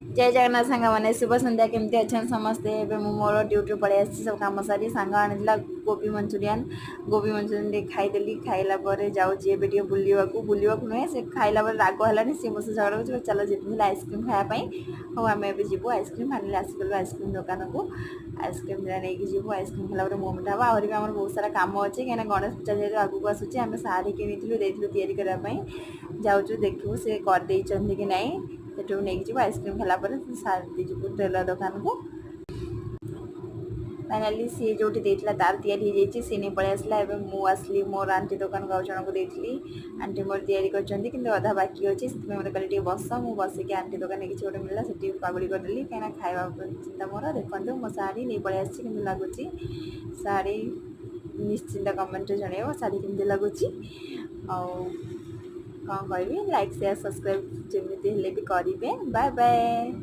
जय जगन्नाथ सांग मैंने शुभ संध्या केमती अच्छा समस्ते एवं मोर ड्यूटी पलि आसी सब कम सारी सांग आनी गोभी मंचूरियन खाईदेली खाइला जाऊँगी बुलवा बुलवा नुहे से खाइला राग है सी मो झगड़ा हो चलो जीते आइसक्रीम खायापी हाँ आम ए जीव आइसक्रीम फाइनाली आसीगलु आइसक्रीम दुकान को आइसक्रीम नहीं जीव आइसक्रीम खाला मुँह मिठा हाँ आहरी भी आम बहुत सारा कम अच्छे कहीं गणेश पूजा जेहतु आगू आसूँ आम शाढ़ी किनी या जाऊँ देखू सी करदे कि नहीं सेठू नहीं जीव आइसक्रीम खाला सारी जीव तेल दुकान को फाइनाली सी जो तार या सी नहीं पलि आसला मुझे मोर आंटी दुकान को आउ जन को आंटी मोर या अधा बाकी अच्छे से मतलब कल बस मुझे बसिक आंटी दुकान किसी गोटे मिलला से पागुड़ी करदेली कहीं खावा चिंता मोर देखो मो शाढ़ी नहीं पलि आसी लगुच शाढ़ी निश्चिंत कमेंट जन शाढ़ी केमती लगुच कौन कह लाइक शेयर सब्सक्राइब जमी भी करेंगे बाय बाय।